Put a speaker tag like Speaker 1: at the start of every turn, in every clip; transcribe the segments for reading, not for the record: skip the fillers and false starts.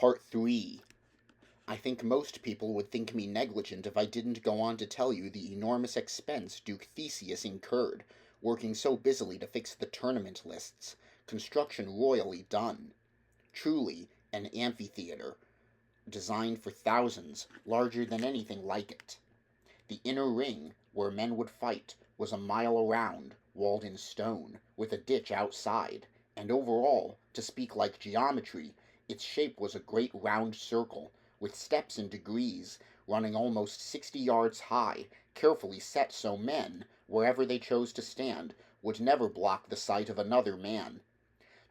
Speaker 1: Part 3. I think most people would think me negligent if I didn't go on to tell you the enormous expense Duke Theseus incurred, working so busily to fix the tournament lists, construction royally done. Truly, an amphitheater, designed for thousands, larger than anything like it. The inner ring, where men would fight, was a mile around, walled in stone, with a ditch outside, and overall, to speak like geometry, its shape was a great round circle, with steps in degrees, running almost 60 yards high, carefully set so men, wherever they chose to stand, would never block the sight of another man.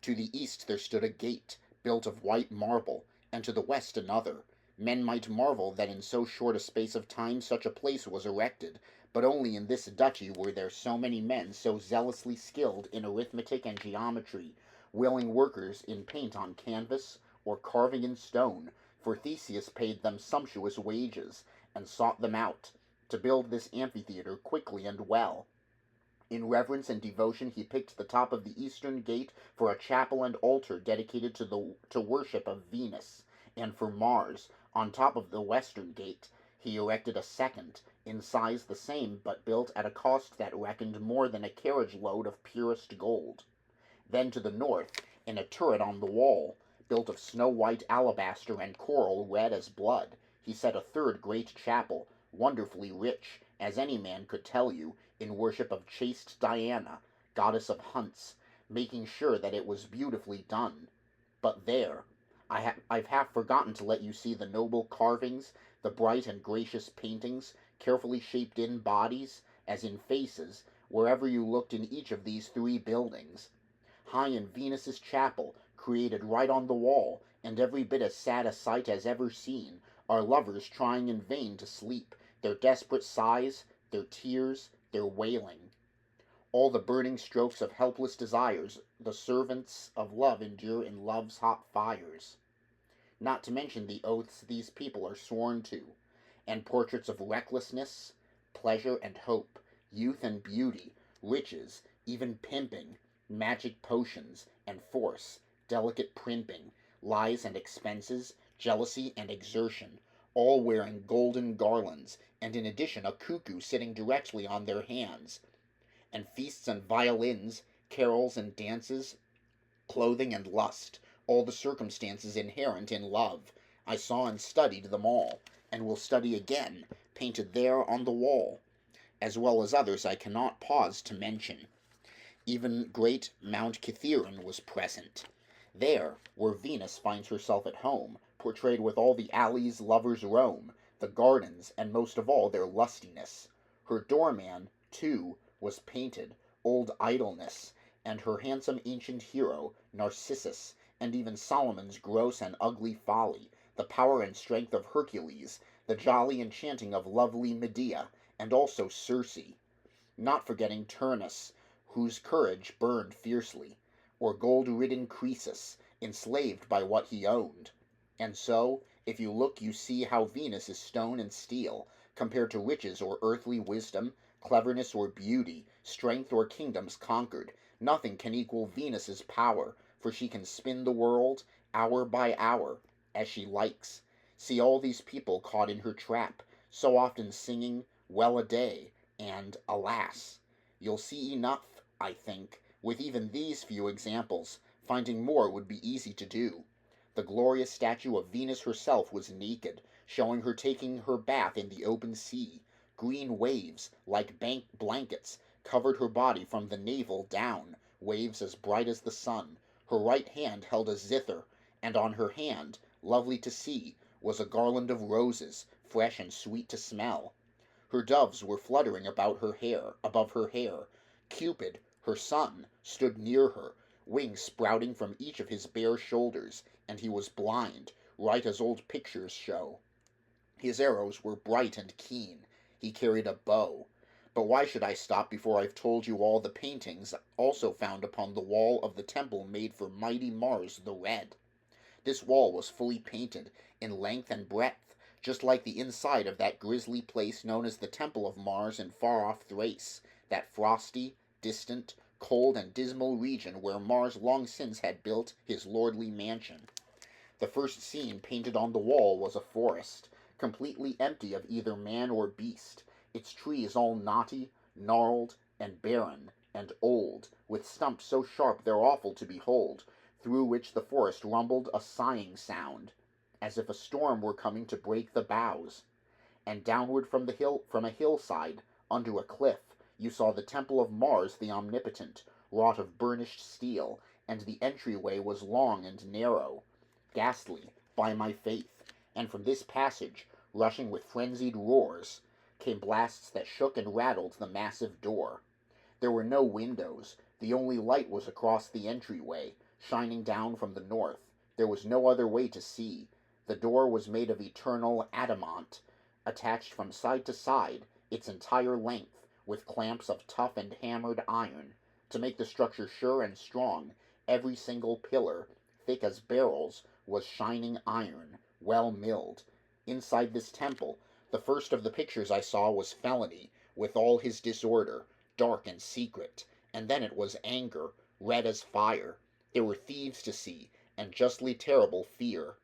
Speaker 1: To the east there stood a gate, built of white marble, and to the west another. Men might marvel that in so short a space of time such a place was erected, but only in this duchy were there so many men so zealously skilled in arithmetic and geometry, willing workers in paint on canvas, or carving in stone, for Theseus paid them sumptuous wages, and sought them out, to build this amphitheatre quickly and well. In reverence and devotion he picked the top of the eastern gate for a chapel and altar dedicated to worship of Venus, and for Mars, on top of the western gate, he erected a second, in size the same, but built at a cost that reckoned more than a carriage load of purest gold. Then to the north, in a turret on the wall, built of snow-white alabaster and coral red as blood, he set a third great chapel, wonderfully rich, as any man could tell you, in worship of chaste Diana, goddess of hunts, making sure that it was beautifully done. But there, I've half forgotten to let you see the noble carvings, the bright and gracious paintings, carefully shaped in bodies, as in faces, wherever you looked in each of these 3 buildings. High in Venus's chapel, created right on the wall, and every bit as sad a sight as ever seen, are lovers trying in vain to sleep, their desperate sighs, their tears, their wailing. All the burning strokes of helpless desires the servants of love endure in love's hot fires. Not to mention the oaths these people are sworn to, and portraits of recklessness, pleasure and hope, youth and beauty, riches, even pimping, magic potions, and force, delicate primping, lies and expenses, jealousy and exertion, all wearing golden garlands, and in addition a cuckoo sitting directly on their hands, and feasts and violins, carols and dances, clothing and lust, all the circumstances inherent in love. I saw and studied them all, and will study again, painted there on the wall, as well as others I cannot pause to mention. Even great Mount Kithaeron was present. There, where Venus finds herself at home, portrayed with all the alleys lovers roam, the gardens, and most of all their lustiness. Her doorman, too, was painted, old Idleness, and her handsome ancient hero, Narcissus, and even Solomon's gross and ugly Folly, the power and strength of Hercules, the jolly enchanting of lovely Medea, and also Circe, not forgetting Turnus, whose courage burned fiercely, or gold-ridden Croesus, enslaved by what he owned. And so, if you look you see how Venus is stone and steel, compared to riches or earthly wisdom, cleverness or beauty, strength or kingdoms conquered. Nothing can equal Venus's power, for she can spin the world, hour by hour, as she likes. See all these people caught in her trap, so often singing, well-a-day, and alas. You'll see enough, I think, with even these few examples. Finding more would be easy to do. The glorious statue of Venus herself was naked, showing her taking her bath in the open sea. Green waves, like blankets, covered her body from the navel down, waves as bright as the sun. Her right hand held a zither, and on her hand, lovely to see, was a garland of roses, fresh and sweet to smell. Her doves were fluttering above her hair. Cupid, her son, stood near her, wings sprouting from each of his bare shoulders, and he was blind, right as old pictures show. His arrows were bright and keen. He carried a bow. But why should I stop before I've told you all the paintings also found upon the wall of the temple made for mighty Mars the Red? This wall was fully painted, in length and breadth, just like the inside of that grisly place known as the Temple of Mars in far-off Thrace, that frosty, distant, cold and dismal region where Mars long since had built his lordly mansion. The first scene painted on the wall was a forest, completely empty of either man or beast, its trees all knotty, gnarled, and barren, and old, with stumps so sharp they're awful to behold, through which the forest rumbled a sighing sound, as if a storm were coming to break the boughs. And downward from a hillside, under a cliff, you saw the temple of Mars the Omnipotent, wrought of burnished steel, and the entryway was long and narrow, ghastly, by my faith, and from this passage, rushing with frenzied roars, came blasts that shook and rattled the massive door. There were no windows, the only light was across the entryway, shining down from the north. There was no other way to see. The door was made of eternal adamant, attached from side to side, its entire length, with clamps of tough and hammered iron. To make the structure sure and strong, every single pillar, thick as barrels, was shining iron, well milled. Inside this temple, the first of the pictures I saw was felony, with all his disorder, dark and secret, and then it was anger, red as fire. There were thieves to see, and justly terrible fear,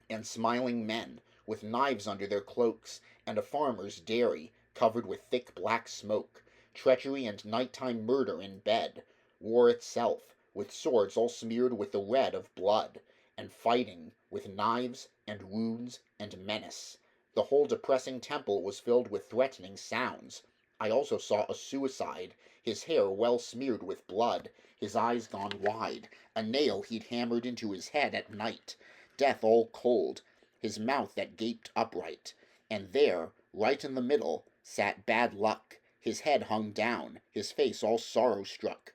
Speaker 1: and smiling men, with knives under their cloaks, and a farmer's dairy, covered with thick black smoke, treachery and nighttime murder in bed, war itself, with swords all smeared with the red of blood, and fighting, with knives, and wounds, and menace. The whole depressing temple was filled with threatening sounds. I also saw a suicide, his hair well smeared with blood, his eyes gone wide, a nail he'd hammered into his head at night, death all cold, his mouth that gaped upright, and there, right in the middle, sat Bad Luck, his head hung down, his face all sorrow-struck.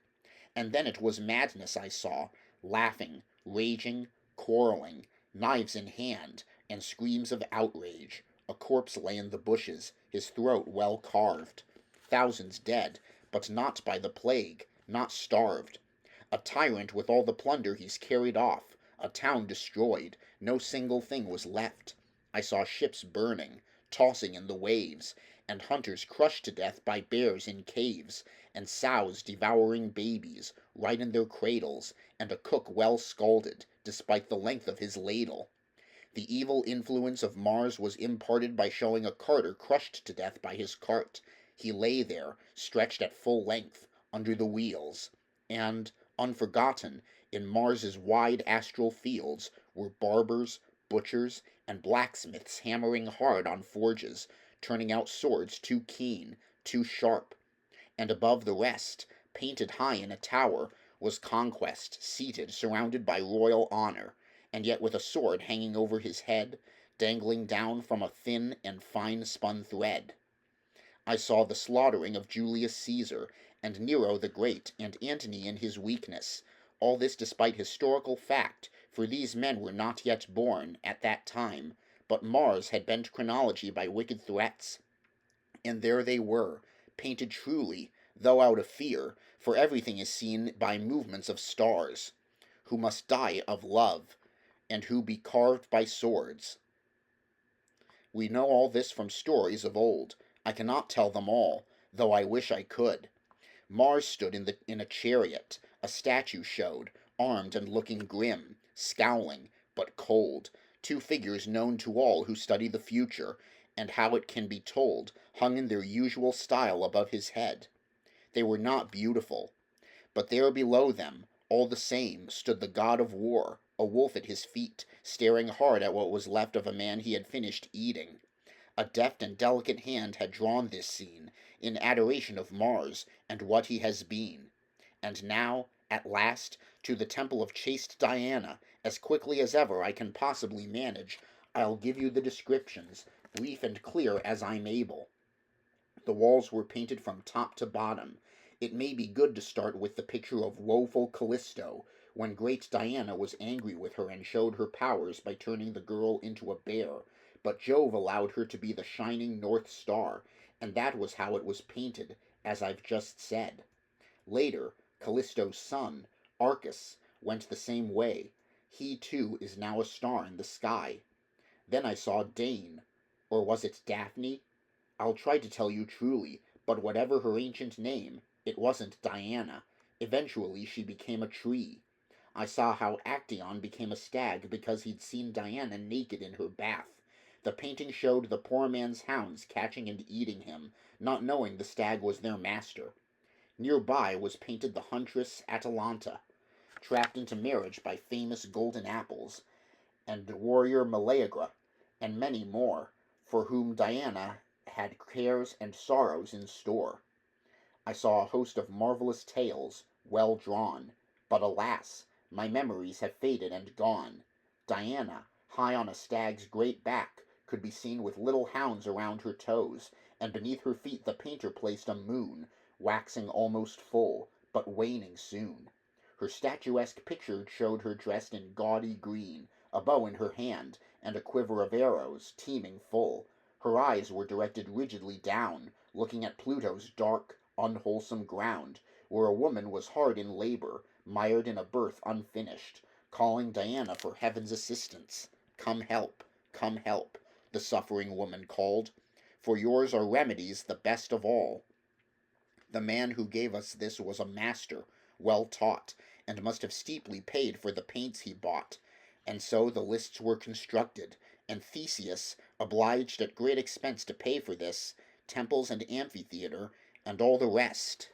Speaker 1: And then it was madness I saw, laughing, raging, quarreling, knives in hand, and screams of outrage. A corpse lay in the bushes, his throat well carved. Thousands dead, but not by the plague, not starved. A tyrant with all the plunder he's carried off, a town destroyed, no single thing was left. I saw ships burning, tossing in the waves, and hunters crushed to death by bears in caves, and sows devouring babies, right in their cradles, and a cook well scalded, despite the length of his ladle. The evil influence of Mars was imparted by showing a carter crushed to death by his cart. He lay there, stretched at full length, under the wheels, and, unforgotten, in Mars's wide astral fields were barbers, butchers, and blacksmiths hammering hard on forges, turning out swords too keen, too sharp. And above the rest, painted high in a tower, was Conquest, seated, surrounded by royal honor, and yet with a sword hanging over his head, dangling down from a thin and fine-spun thread. I saw the slaughtering of Julius Caesar, and Nero the Great, and Antony in his weakness, all this despite historical fact, for these men were not yet born at that time, but Mars had bent chronology by wicked threats. And there they were, painted truly, though out of fear, for everything is seen by movements of stars, who must die of love, and who be carved by swords. We know all this from stories of old. I cannot tell them all, though I wish I could. Mars stood in a chariot, a statue showed, armed and looking grim, scowling, but cold, two figures known to all who study the future, and how it can be told, hung in their usual style above his head. They were not beautiful, but there below them, all the same, stood the god of war, a wolf at his feet, staring hard at what was left of a man he had finished eating. A deft and delicate hand had drawn this scene, in adoration of Mars, and what he has been. And now, at last, to the temple of chaste Diana, as quickly as ever I can possibly manage, I'll give you the descriptions, brief and clear as I'm able. The walls were painted from top to bottom. It may be good to start with the picture of woeful Callisto, when great Diana was angry with her and showed her powers by turning the girl into a bear, but Jove allowed her to be the shining North Star, and that was how it was painted, as I've just said. Later, Callisto's son, Arcas, went the same way. He, too, is now a star in the sky. Then I saw Dane, or was it Daphne? I'll try to tell you truly, but whatever her ancient name, it wasn't Diana. Eventually she became a tree. I saw how Actaeon became a stag because he'd seen Diana naked in her bath. The painting showed the poor man's hounds catching and eating him, not knowing the stag was their master. Near by was painted the huntress Atalanta, trapped into marriage by famous golden apples, and warrior Meleagra, and many more, for whom Diana had cares and sorrows in store. I saw a host of marvelous tales, well drawn, but alas, my memories have faded and gone. Diana, high on a stag's great back, could be seen with little hounds around her toes, and beneath her feet the painter placed a moon, waxing almost full, but waning soon. Her statuesque picture showed her dressed in gaudy green, a bow in her hand, and a quiver of arrows, teeming full. Her eyes were directed rigidly down, looking at Pluto's dark, unwholesome ground, where a woman was hard in labor, mired in a birth unfinished, calling Diana for heaven's assistance. Come help, the suffering woman called, for yours are remedies the best of all. The man who gave us this was a master, well taught, and must have steeply paid for the paints he bought. And so the lists were constructed, and Theseus, obliged at great expense to pay for this, temples and amphitheatre, and all the rest,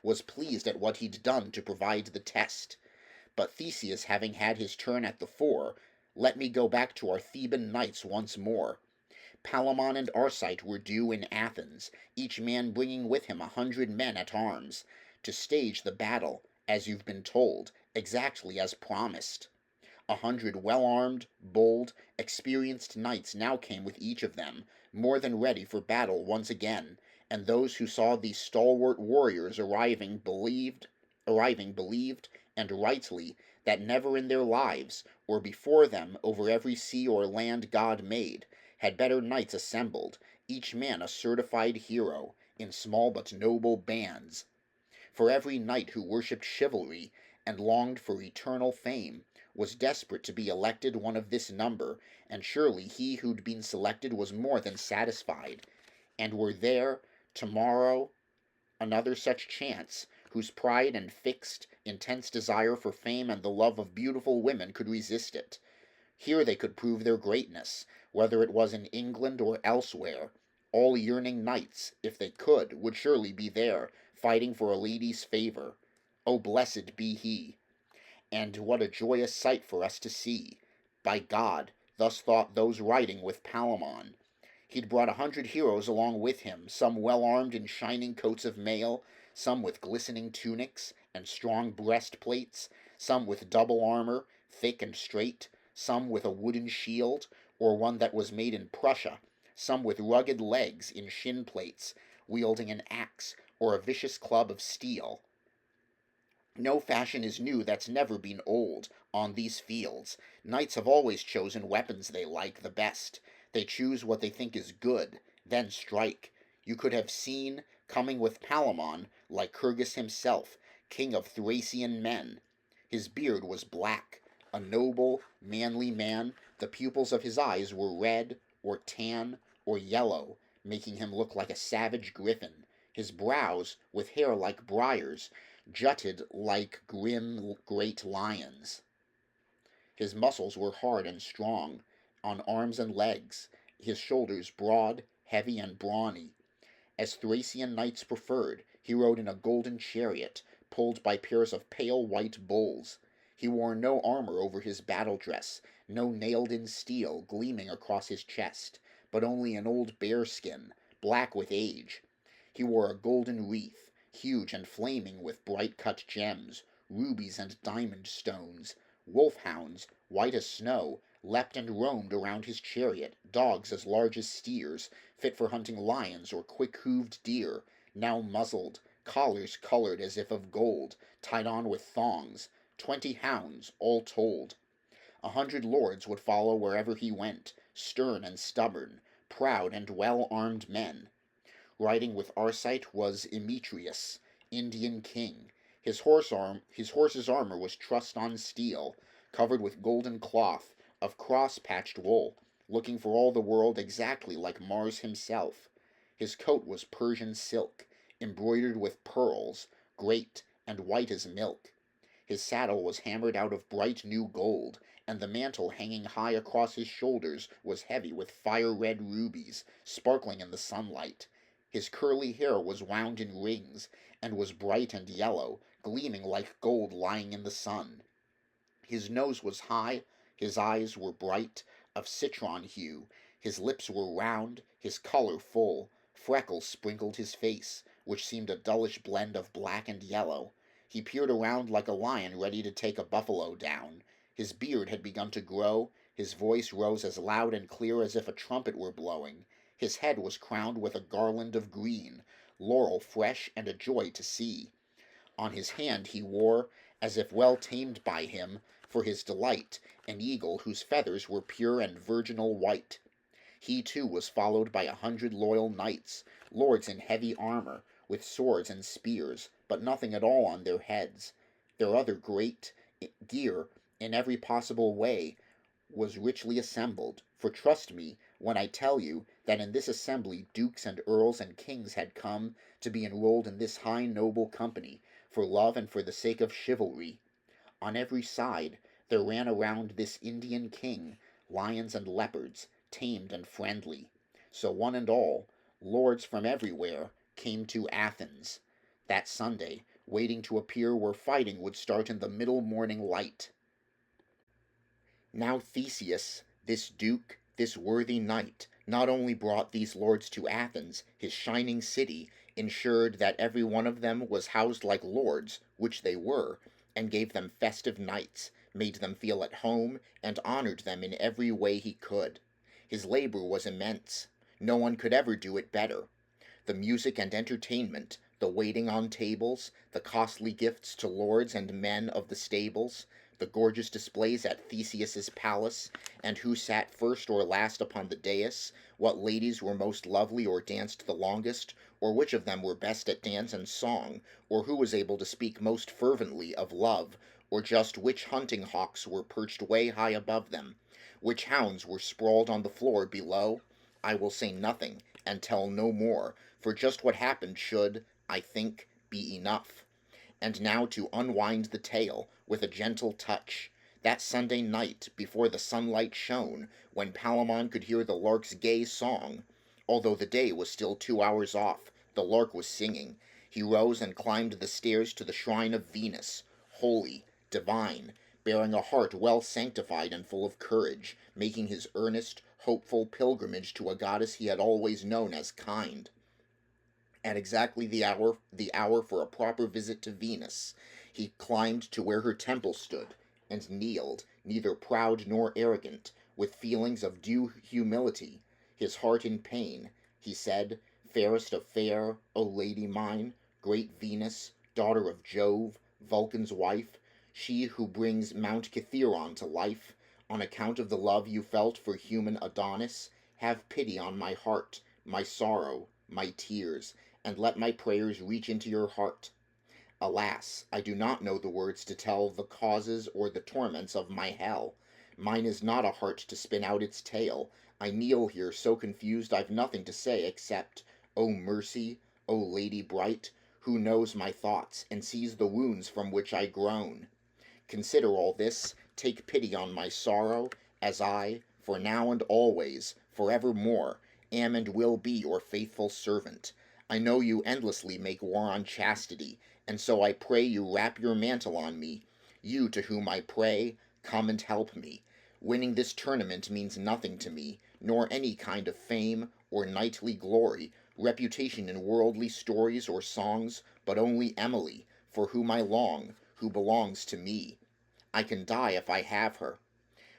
Speaker 1: was pleased at what he'd done to provide the test. But Theseus having had his turn at the fore, let me go back to our Theban knights once more. Palamon and Arcite were due in Athens, each man bringing with him 100 men at arms, to stage the battle, as you've been told, exactly as promised. 100 well-armed, bold, experienced knights now came with each of them, more than ready for battle once again, and those who saw these stalwart warriors arriving believed, and rightly, that never in their lives, or before them over every sea or land God made, had better knights assembled, each man a certified hero, in small but noble bands. For every knight who worshipped chivalry, and longed for eternal fame, was desperate to be elected one of this number, and surely he who'd been selected was more than satisfied. And were there, tomorrow, another such chance, whose pride and fixed, intense desire for fame and the love of beautiful women could resist it? Here they could prove their greatness, whether it was in England or elsewhere. All yearning knights, if they could, would surely be there, fighting for a lady's favour. Oh, blessed be he! And what a joyous sight for us to see! By God, thus thought those riding with Palamon. He'd brought 100 heroes along with him, some well armed in shining coats of mail, some with glistening tunics and strong breastplates, some with double armor, thick and straight, some with a wooden shield, or one that was made in Prussia, some with rugged legs in shin plates, wielding an axe or a vicious club of steel. No fashion is new that's never been old on these fields. Knights have always chosen weapons they like the best. They choose what they think is good, then strike. You could have seen, coming with Palamon, Lycurgus himself, king of Thracian men. His beard was black, a noble, manly man. The pupils of his eyes were red, or tan, or yellow, making him look like a savage griffin. His brows, with hair like briars, jutted like grim great lions. His muscles were hard and strong, on arms and legs, his shoulders broad, heavy, and brawny. As Thracian knights preferred, he rode in a golden chariot, pulled by pairs of pale white bulls. He wore no armor over his battle dress, no nailed-in steel gleaming across his chest, but only an old bearskin, black with age. He wore a golden wreath, huge and flaming with bright-cut gems, rubies and diamond stones. Wolfhounds, white as snow, leapt and roamed around his chariot, dogs as large as steers, fit for hunting lions or quick-hooved deer, now muzzled, collars colored as if of gold, tied on with thongs, 20 hounds, all told. 100 lords would follow wherever he went, stern and stubborn, proud and well-armed men. Riding with Arcite was Emetrius, Indian king. His horse's armor was trussed on steel, covered with golden cloth, of cross-patched wool, looking for all the world exactly like Mars himself. His coat was Persian silk, embroidered with pearls, great and white as milk. His saddle was hammered out of bright new gold, and the mantle hanging high across his shoulders was heavy with fire-red rubies, sparkling in the sunlight. His curly hair was wound in rings, and was bright and yellow, gleaming like gold lying in the sun. His nose was high, his eyes were bright, of citron hue, his lips were round, his color full, freckles sprinkled his face, which seemed a dullish blend of black and yellow. He peered around like a lion ready to take a buffalo down. His beard had begun to grow, his voice rose as loud and clear as if a trumpet were blowing. His head was crowned with a garland of green, laurel fresh and a joy to see. On his hand he wore, as if well tamed by him, for his delight, an eagle whose feathers were pure and virginal white. He too was followed by 100 loyal knights, lords in heavy armor, with swords and spears, but nothing at all on their heads. Their other great gear, in every possible way, was richly assembled, for trust me when I tell you that in this assembly dukes and earls and kings had come to be enrolled in this high noble company, for love and for the sake of chivalry. On every side there ran around this Indian king lions and leopards, tamed and friendly. So one and all, lords from everywhere, came to Athens that Sunday, waiting to appear where fighting would start in the middle morning light. Now Theseus, this duke, this worthy knight, not only brought these lords to Athens, his shining city, ensured that every one of them was housed like lords, which they were, and gave them festive nights, made them feel at home, and honored them in every way he could. His labor was immense. No one could ever do it better. The music and entertainment, the waiting on tables, the costly gifts to lords and men of the stables, the gorgeous displays at Theseus's palace, and who sat first or last upon the dais, what ladies were most lovely or danced the longest, or which of them were best at dance and song, or who was able to speak most fervently of love, or just which hunting hawks were perched way high above them, which hounds were sprawled on the floor below, I will say nothing, and tell no more, for just what happened should, I think, be enough. And now to unwind the tale, with a gentle touch, that Sunday night before the sunlight shone, when Palamon could hear the lark's gay song. Although the day was still 2 hours off, the lark was singing. He rose and climbed the stairs to the shrine of Venus, holy, divine, bearing a heart well sanctified and full of courage, making his earnest, hopeful pilgrimage to a goddess he had always known as kind. At exactly the hour for a proper visit to Venus, he climbed to where her temple stood, and kneeled, neither proud nor arrogant, with feelings of due humility, his heart in pain. He said, "Fairest of fair, O lady mine, great Venus, daughter of Jove, Vulcan's wife, she who brings Mount Kithaeron to life, on account of the love you felt for human Adonis, have pity on my heart, my sorrow, my tears, and let my prayers reach into your heart. Alas, I do not know the words to tell the causes or the torments of my hell. Mine is not a heart to spin out its tale. I kneel here so confused I've nothing to say except, O mercy, O lady bright, who knows my thoughts, and sees the wounds from which I groan. Consider all this, take pity on my sorrow, as I, for now and always, forevermore, am and will be your faithful servant. I know you endlessly make war on chastity, and so I pray you wrap your mantle on me. You to whom I pray, come and help me. Winning this tournament means nothing to me, nor any kind of fame or knightly glory, reputation in worldly stories or songs, but only Emily, for whom I long, who belongs to me. I can die if I have her.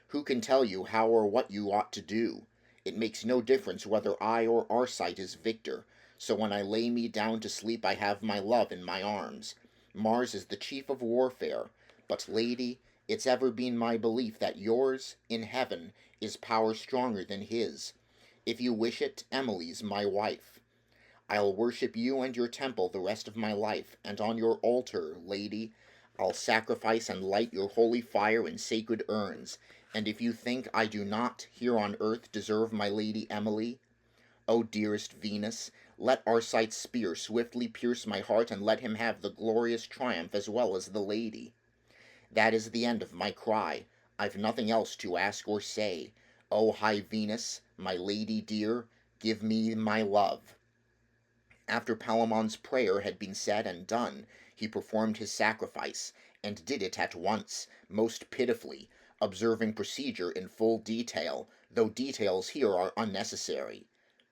Speaker 1: Who can tell you how or what you ought to do? It makes no difference whether I or Arcite is victor, so when I lay me down to sleep I have my love in my arms. Mars is the chief of warfare, but, lady, it's ever been my belief that yours, in heaven, is power stronger than his. If you wish it, Emily's my wife. I'll worship you and your temple the rest of my life, and on your altar, lady, I'll sacrifice and light your holy fire in sacred urns, and if you think I do not, here on earth, deserve my lady Emily, O dearest Venus, let Arcite's spear swiftly pierce my heart, and let him have the glorious triumph as well as the lady. That is the end of my cry. I've nothing else to ask or say. O high Venus, my lady dear, give me my love. After Palamon's prayer had been said and done, he performed his sacrifice, and did it at once, most pitifully, observing procedure in full detail, though details here are unnecessary.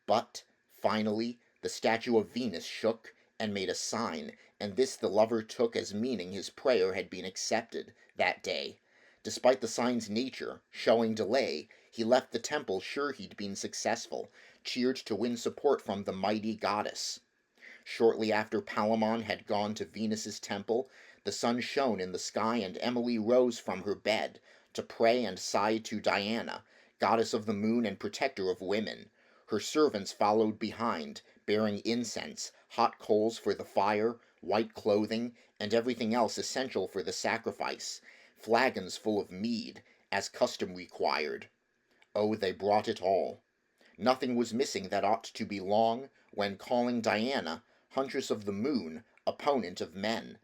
Speaker 1: But, finally, the statue of Venus shook and made a sign, and this the lover took as meaning his prayer had been accepted that day. Despite the sign's nature, showing delay, he left the temple sure he'd been successful, cheered to win support from the mighty goddess. Shortly after Palamon had gone to Venus's temple, the sun shone in the sky, and Emily rose from her bed to pray and sigh to Diana, goddess of the moon and protector of women. Her servants followed behind, bearing incense, hot coals for the fire, white clothing, and everything else essential for the sacrifice, flagons full of mead, as custom required. Oh, they brought it all. Nothing was missing that ought to belong, when calling Diana, huntress of the moon, opponent of men.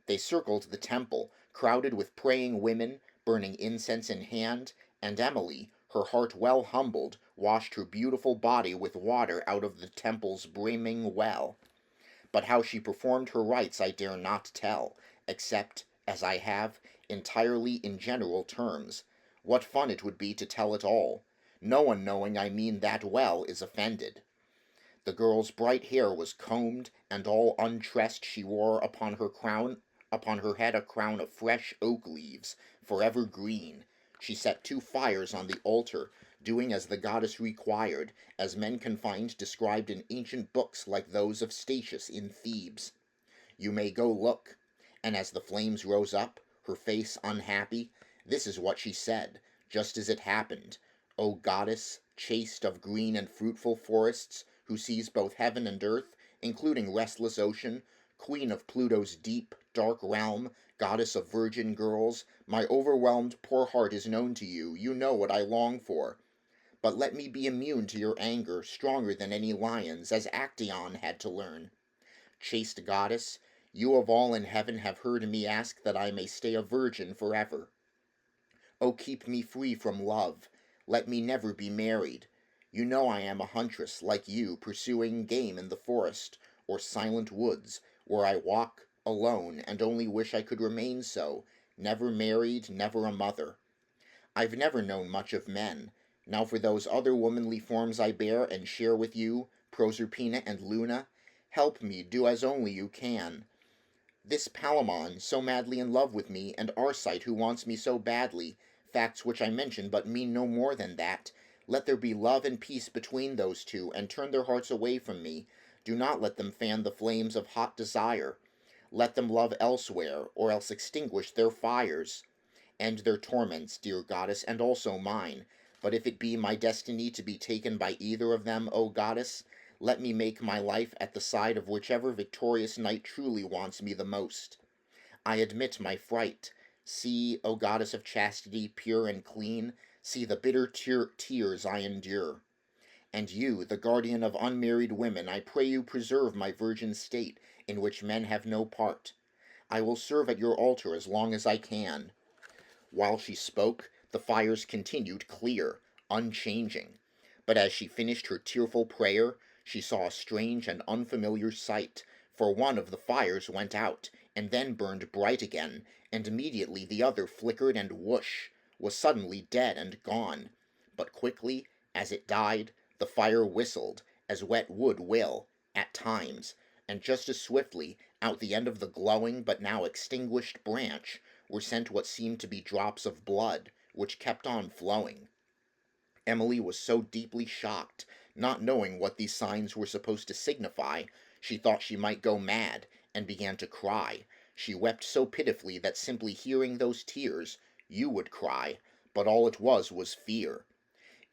Speaker 1: They circled the temple, crowded with praying women, burning incense in hand, and Emily, her heart well humbled, washed her beautiful body with water out of the temple's brimming well. But how she performed her rites I dare not tell, except, as I have, entirely in general terms. What fun it would be to tell it all! No one knowing I mean that well is offended. The girl's bright hair was combed, and all untressed she wore upon her head a crown of fresh oak leaves, forever green. She set 2 fires on the altar, doing as the goddess required, as men can find described in ancient books like those of Statius in Thebes. You may go look. And as the flames rose up, her face unhappy, this is what she said, just as it happened. O goddess, chaste of green and fruitful forests, who sees both heaven and earth, including restless ocean, queen of Pluto's deep, dark realm, goddess of virgin girls, my overwhelmed poor heart is known to you, you know what I long for. But let me be immune to your anger, stronger than any lion's, as Actaeon had to learn. Chaste goddess, you of all in heaven have heard me ask that I may stay a virgin forever. O keep me free from love, let me never be married. You know I am a huntress, like you, pursuing game in the forest, or silent woods, where I walk alone, and only wish I could remain so, never married, never a mother. I've never known much of men. Now for those other womanly forms I bear and share with you, Proserpina and Luna, help me, do as only you can. This Palamon, so madly in love with me, and Arcite, who wants me so badly, facts which I mention but mean no more than that. Let there be love and peace between those two, and turn their hearts away from me. Do not let them fan the flames of hot desire. Let them love elsewhere, or else extinguish their fires. End their torments, dear goddess, and also mine. But if it be my destiny to be taken by either of them, O goddess, let me make my life at the side of whichever victorious knight truly wants me the most. I admit my fright. See, O goddess of chastity, pure and clean, see the bitter tears I endure. And you, the guardian of unmarried women, I pray you preserve my virgin state, in which men have no part. I will serve at your altar as long as I can. While she spoke, the fires continued clear, unchanging. But as she finished her tearful prayer, she saw a strange and unfamiliar sight, for one of the fires went out, and then burned bright again, and immediately the other flickered and whoosh, was suddenly dead and gone. But quickly, as it died, the fire whistled, as wet wood will, at times, and just as swiftly, out the end of the glowing but now extinguished branch, were sent what seemed to be drops of blood, which kept on flowing. Emily was so deeply shocked, not knowing what these signs were supposed to signify, she thought she might go mad, and began to cry. She wept so pitifully that simply hearing those tears, you would cry, but all it was fear.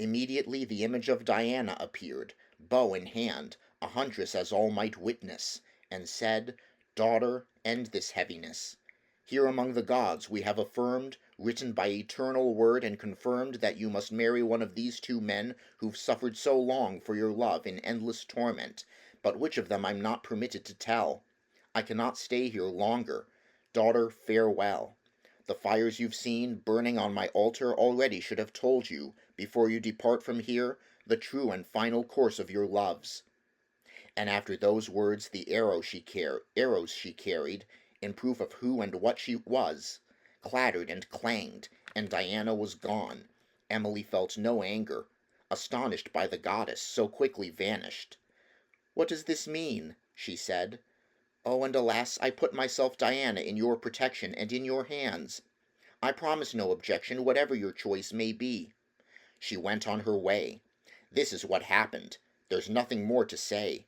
Speaker 1: Immediately the image of Diana appeared, bow in hand, a huntress as all might witness, and said, Daughter, end this heaviness. Here among the gods we have affirmed, written by eternal word and confirmed, that you must marry one of these 2 men who've suffered so long for your love in endless torment, but which of them I'm not permitted to tell. I cannot stay here longer. Daughter, farewell. The fires you've seen burning on my altar already should have told you, before you depart from here, the true and final course of your loves. And after those words the arrows she carried, in proof of who and what she was, clattered and clanged, and Diana was gone. Emily felt no anger, astonished by the goddess so quickly vanished. "What does this mean?" she said. "Oh, and alas, I put myself, Diana, in your protection and in your hands. I promise no objection, whatever your choice may be." She went on her way. This is what happened. There's nothing more to say.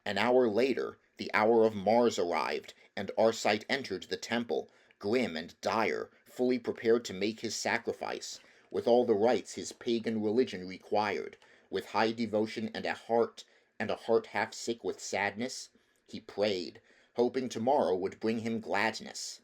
Speaker 1: An hour later, the hour of Mars arrived, and Arcite entered the temple, grim and dire, fully prepared to make his sacrifice, with all the rites his pagan religion required, with high devotion and a heart half sick with sadness. He prayed, hoping tomorrow would bring him gladness.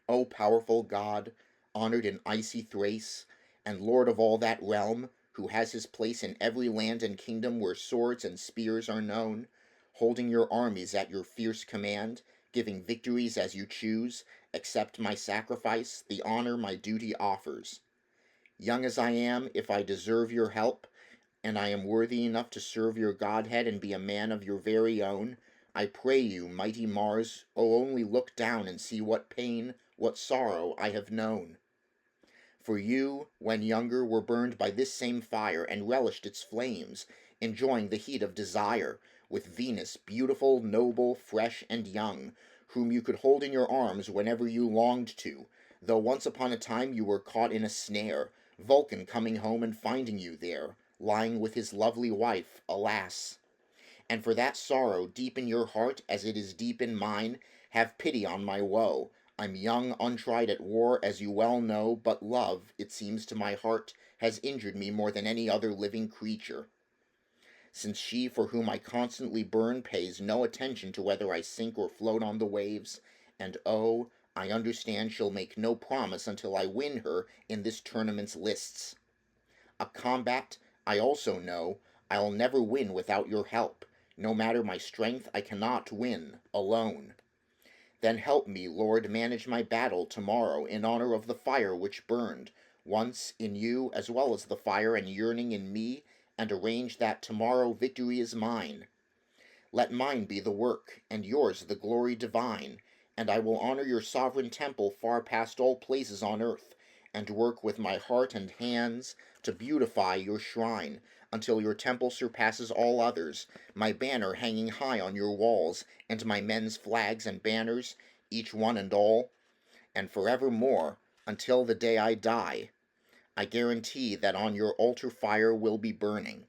Speaker 1: O powerful God, honored in icy Thrace, and lord of all that realm, who has his place in every land and kingdom where swords and spears are known, holding your armies at your fierce command, giving victories as you choose, accept my sacrifice, the honor my duty offers. Young as I am, if I deserve your help, and I am worthy enough to serve your Godhead and be a man of your very own, I pray you, mighty Mars, only look down and see what pain, what sorrow I have known. For you, when younger, were burned by this same fire, and relished its flames, enjoying the heat of desire, with Venus, beautiful, noble, fresh, and young, whom you could hold in your arms whenever you longed to, though once upon a time you were caught in a snare, Vulcan coming home and finding you there, lying with his lovely wife, alas! And for that sorrow deep in your heart as it is deep in mine, have pity on my woe. I'm young, untried at war, as you well know, but love, it seems to my heart, has injured me more than any other living creature. Since she for whom I constantly burn pays no attention to whether I sink or float on the waves, and oh, I understand she'll make no promise until I win her in this tournament's lists. A combat, I also know, I'll never win without your help. No matter my strength, I cannot win alone. Then help me, Lord, manage my battle tomorrow in honor of the fire which burned once in you as well as the fire and yearning in me, and arrange that tomorrow victory is mine. Let mine be the work, and yours the glory divine, and I will honor your sovereign temple far past all places on earth, and work with my heart and hands to beautify your shrine, until your temple surpasses all others, my banner hanging high on your walls, and my men's flags and banners, each one and all, and forevermore, until the day I die. I guarantee that on your altar fire will be burning.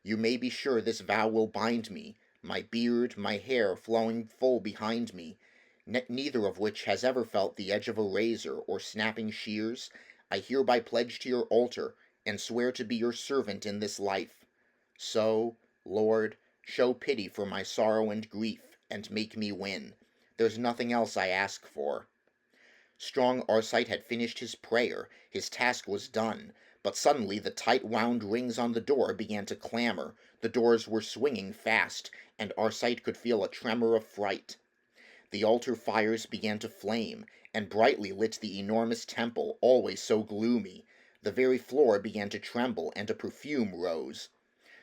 Speaker 1: You may be sure this vow will bind me, my beard, my hair flowing full behind me, neither of which has ever felt the edge of a razor or snapping shears. I hereby pledge to your altar, and swear to be your servant in this life. So, Lord, show pity for my sorrow and grief, and make me win. There's nothing else I ask for. Strong Arcite had finished his prayer, his task was done, but suddenly the tight-wound rings on the door began to clamor, the doors were swinging fast, and Arcite could feel a tremor of fright. The altar fires began to flame, and brightly lit the enormous temple, always so gloomy. The very floor began to tremble, and a perfume rose.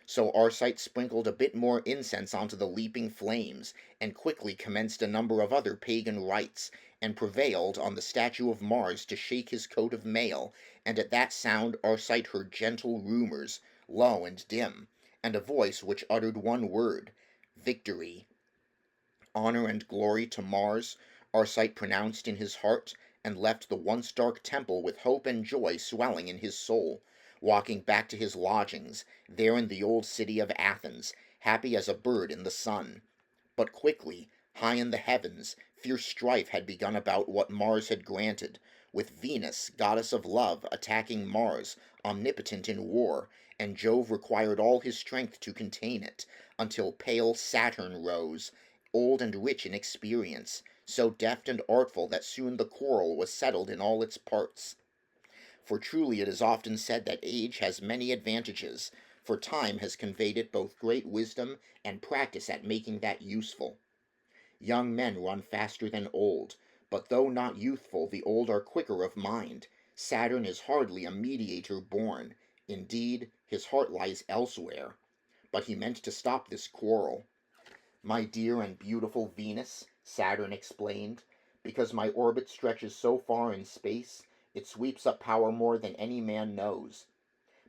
Speaker 1: So Arcite sprinkled a bit more incense onto the leaping flames, and quickly commenced a number of other pagan rites, and prevailed on the statue of Mars to shake his coat of mail, and at that sound Arcite heard gentle rumours, low and dim, and a voice which uttered one word, victory. Honor and glory to Mars, Arcite pronounced in his heart, and left the once dark temple with hope and joy swelling in his soul, walking back to his lodgings, there in the old city of Athens, happy as a bird in the sun. But quickly, high in the heavens, fierce strife had begun about what Mars had granted, with Venus, goddess of love, attacking Mars, omnipotent in war, and Jove required all his strength to contain it, until pale Saturn rose, old and rich in experience, so deft and artful that soon the quarrel was settled in all its parts. For truly it is often said that age has many advantages, for time has conveyed it both great wisdom and practice at making that useful. Young men run faster than old, But though not youthful, the old are quicker of mind. Saturn is hardly a mediator born. Indeed, his heart lies elsewhere. But he meant to stop this quarrel. My dear and beautiful Venus, Saturn explained, because my orbit stretches so far in space, it sweeps up power more than any man knows.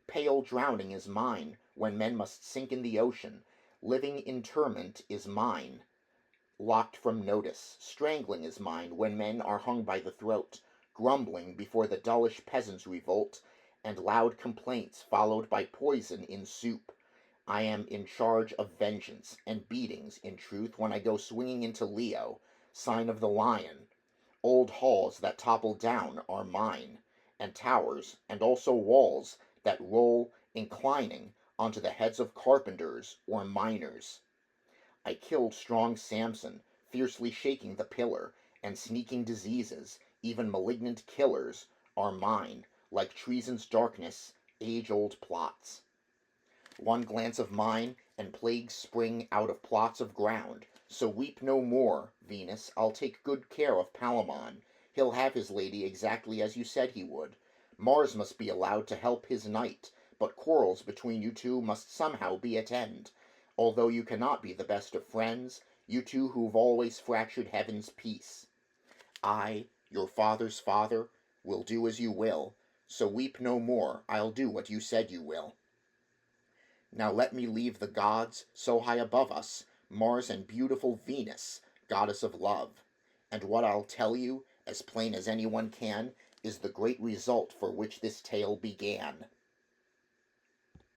Speaker 1: Pale drowning is mine, when men must sink in the ocean. Living interment is mine, locked from notice. Strangling is mine, when men are hung by the throat. Grumbling before the dullish peasants revolt, and loud complaints followed by poison in soup. I am in charge of vengeance, and beatings, in truth, when I go swinging into Leo, sign of the lion. Old halls that topple down are mine, and towers, and also walls that roll, inclining, onto the heads of carpenters or miners. I killed strong Samson, fiercely shaking the pillar, and sneaking diseases, even malignant killers, are mine, like treason's darkness, age-old plots. One glance of mine, and plagues spring out of plots of ground. So weep no more, Venus. I'll take good care of Palamon. He'll have his lady exactly as you said he would. Mars must be allowed to help his knight, but quarrels between you two must somehow be at end. Although you cannot be the best of friends, you two who've always fractured heaven's peace. I, your father's father, will do as you will, so weep no more. I'll do what you said you will. Now let me leave the gods, so high above us, Mars and beautiful Venus, goddess of love. And what I'll tell you, as plain as anyone can, is the great result for which this tale began.